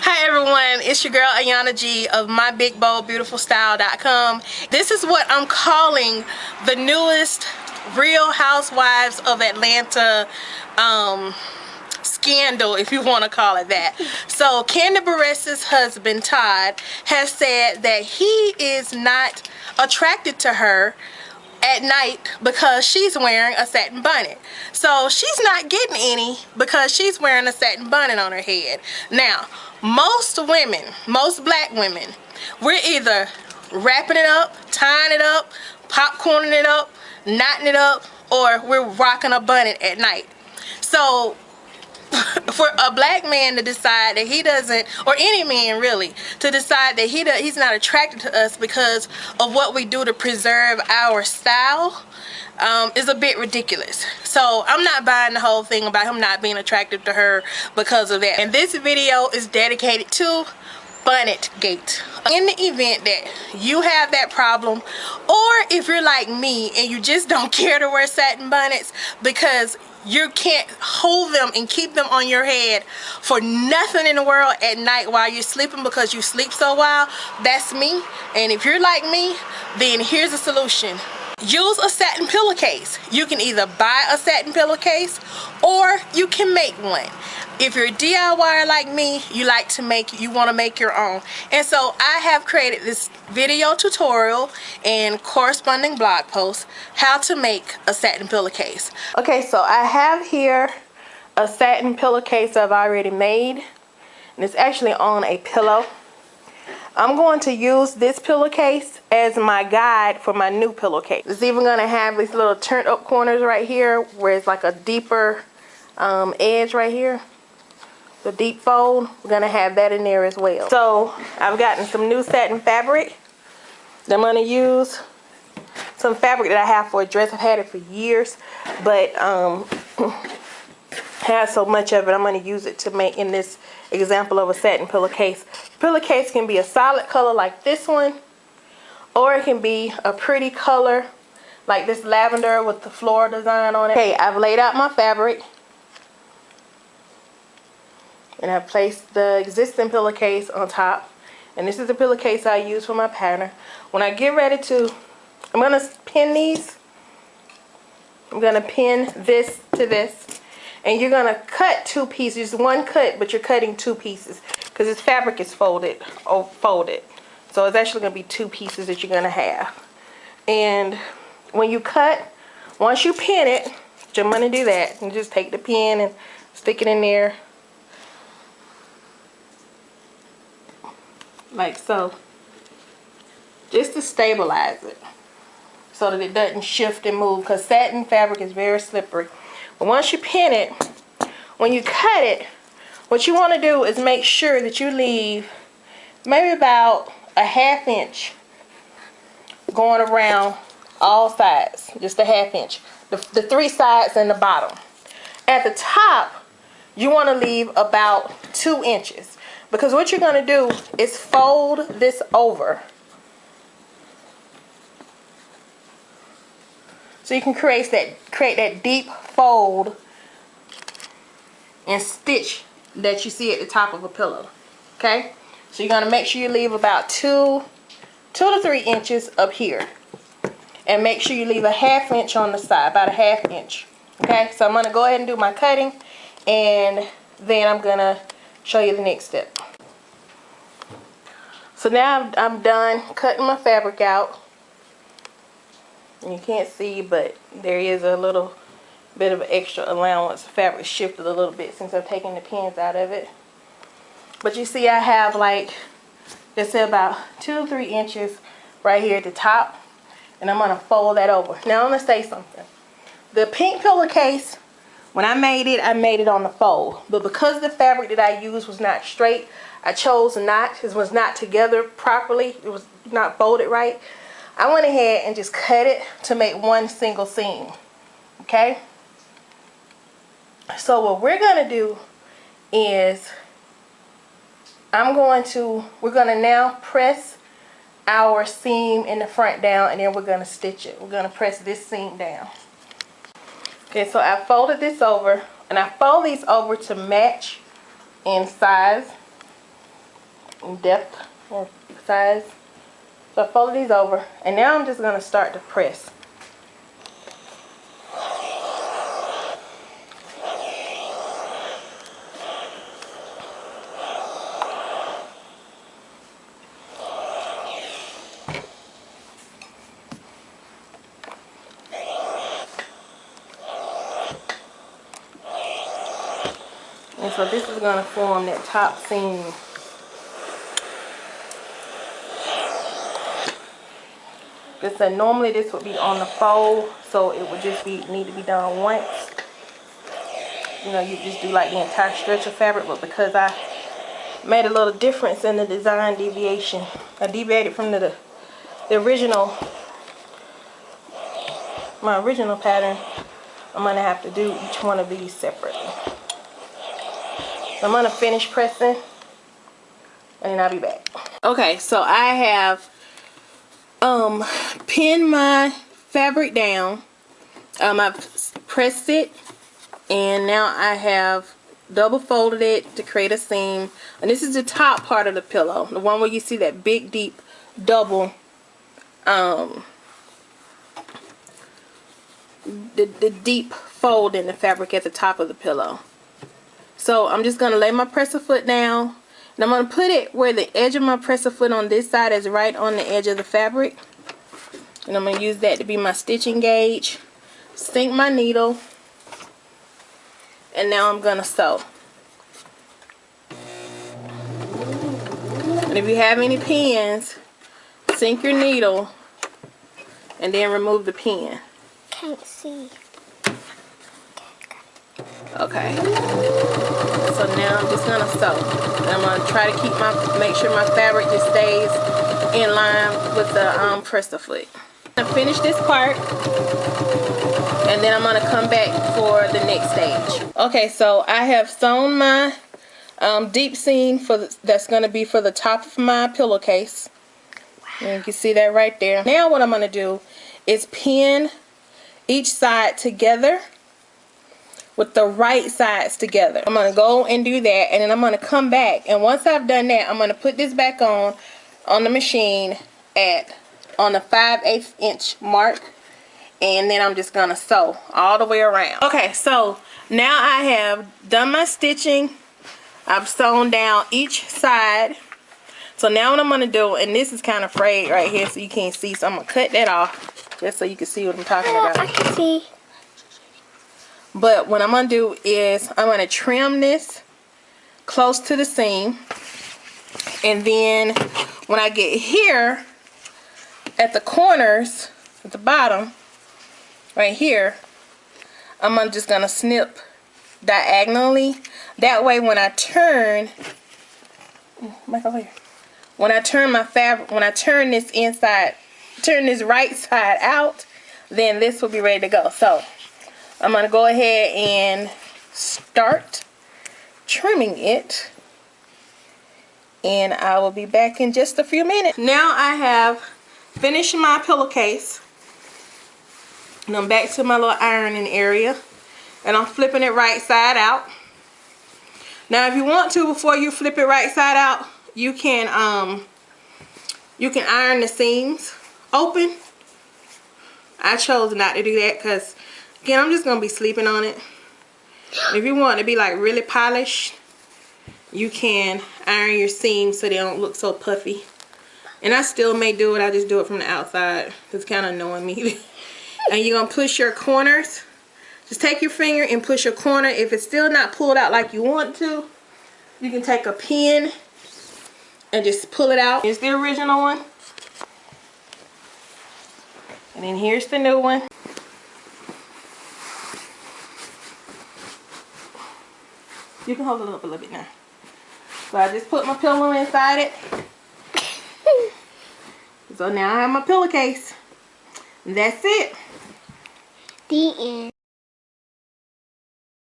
Hi everyone, it's your girl Ayana G of myBigBoldBeautifulStyle.com. This is what I'm calling the newest Real Housewives of Atlanta scandal, if you want to call it that. So Candy Barresa's husband Todd has said that he is not attracted to her at night because she's wearing a satin bonnet. So she's not getting any because she's wearing a satin bonnet on her head. Now, most women, most black women, we're either wrapping it up, tying it up, popcorning it up, knotting it up, or we're rocking a bonnet at night. So for a black man to decide that he doesn't, or any man really, to decide that he's not attracted to us because of what we do to preserve our style is a bit ridiculous. So I'm not buying the whole thing about him not being attracted to her because of that. And this video is dedicated to Bonnet Gate. In the event that you have that problem, or if you're like me and you just don't care to wear satin bonnets because you can't hold them and keep them on your head for nothing in the world at night while you're sleeping because you sleep so well, that's me. And if you're like me, then here's a solution. Use a satin pillowcase. You can either buy a satin pillowcase or you can make one. If you're a DIYer like me, you want to make your own. And so I have created this video tutorial and corresponding blog post how to make a satin pillowcase. Okay, so I have here a satin pillowcase I've already made, and it's actually on a pillow. I'm going to use this pillowcase as my guide for my new pillowcase. It's even going to have these little turned up corners right here where it's like a deeper edge right here. The deep fold, we're going to have that in there as well. So I've gotten some new satin fabric. I'm going to use some fabric that I have for a dress. I've had it for years, but have so much of it, I'm going to use it to make in this example of a satin pillowcase. Pillowcase can be a solid color like this one, or it can be a pretty color like this lavender with the floral design on it. Okay, I've laid out my fabric, and I've placed the existing pillowcase on top. And this is the pillowcase I use for my pattern. When I get ready to, I'm going to pin these. I'm going to pin this to this. And you're going to cut two pieces. One cut, but you're cutting two pieces because this fabric is folded. So it's actually going to be two pieces that you're going to have. And when you cut, once you pin it, which I'm going to do that, and just take the pin and stick it in there. Like so. Just to stabilize it so that it doesn't shift and move, because satin fabric is very slippery. But once you pin it, when you cut it, what you want to do is make sure that you leave maybe about a ½ inch going around all sides. Just a ½ inch. The three sides and the bottom. At the top, you want to leave about 2 inches. Because what you're going to do is fold this over. So you can create that deep fold and stitch that you see at the top of a pillow. Okay? So you're going to make sure you leave about 2 to 3 inches up here. And make sure you leave a ½ inch on the side, about a ½ inch. Okay? So I'm going to go ahead and do my cutting, and then I'm going to show you the next step. So now I'm done cutting my fabric out. You can't see, but there is a little bit of extra allowance. The fabric shifted a little bit since I've taken the pins out of it. But you see I have like, just say about 2 to 3 inches right here at the top. And I'm going to fold that over. Now I'm going to say something. The pink pillowcase, when I made it on the fold. But because the fabric that I used was not straight, I chose not. It was not together properly. It was not folded right. I went ahead and just cut it to make one single seam. Okay? So what we're going to do is we're going to now press our seam in the front down, and then we're going to stitch it. We're going to press this seam down. Okay, so I folded this over, and I fold these over to match in size. depth or size. So I folded these over, and now I'm just going to start to press. And so this is going to form that top seam. So normally this would be on the fold, so it would just need to be done once. You know, you just do like the entire stretch of fabric, but because I made a little difference in the design deviation, I deviated from the original, my original pattern, I'm going to have to do each one of these separately. So I'm going to finish pressing, and then I'll be back. Okay, so I have pinned my fabric down. I've pressed it, and now I have double folded it to create a seam. And this is the top part of the pillow, the one where you see that big deep double the deep fold in the fabric at the top of the pillow. So I'm just going to lay my presser foot down, and I'm going to put it where the edge of my presser foot on this side is right on the edge of the fabric. And I'm going to use that to be my stitching gauge. Sink my needle, and now I'm going to sew. And if you have any pins, sink your needle and then remove the pin. Can't see. Okay. So now I'm just gonna sew. And I'm gonna try to make sure my fabric just stays in line with the presser foot. I'm gonna finish this part, and then I'm gonna come back for the next stage. Okay, so I have sewn my deep seam that's gonna be for the top of my pillowcase. And you can see that right there. Now what I'm gonna do is pin each side together with the right sides together. I'm gonna go and do that, and then I'm gonna come back, and once I've done that, I'm gonna put this back on the machine on the 5/8 inch mark, and then I'm just gonna sew all the way around. Okay, so now I have done my stitching. I've sewn down each side. So now what I'm gonna do, and this is kind of frayed right here so you can't see, so I'm gonna cut that off just so you can see what I'm talking about. I can see. But what I'm going to do is I'm going to trim this close to the seam. And then when I get here at the corners, at the bottom, right here, I'm just going to snip diagonally. That way when I turn, when I turn my fabric, when I turn this inside, turn this right side out, then this will be ready to go. So I'm going to go ahead and start trimming it, and I will be back in just a few minutes. Now I have finished my pillowcase, and I'm back to my little ironing area, and I'm flipping it right side out. Now if you want to, before you flip it right side out, you can iron the seams open. I chose not to do that because, again, I'm just going to be sleeping on it. If you want it to be like really polished, you can iron your seams so they don't look so puffy. And I still may do it. I just do it from the outside. It's kind of annoying me. And you're going to push your corners. Just take your finger and push your corner. If it's still not pulled out like you want to, you can take a pin and just pull it out. Here's the original one. And then here's the new one. You can hold it up a little bit now. So I just put my pillow inside it. So now I have my pillowcase. And that's it. The end.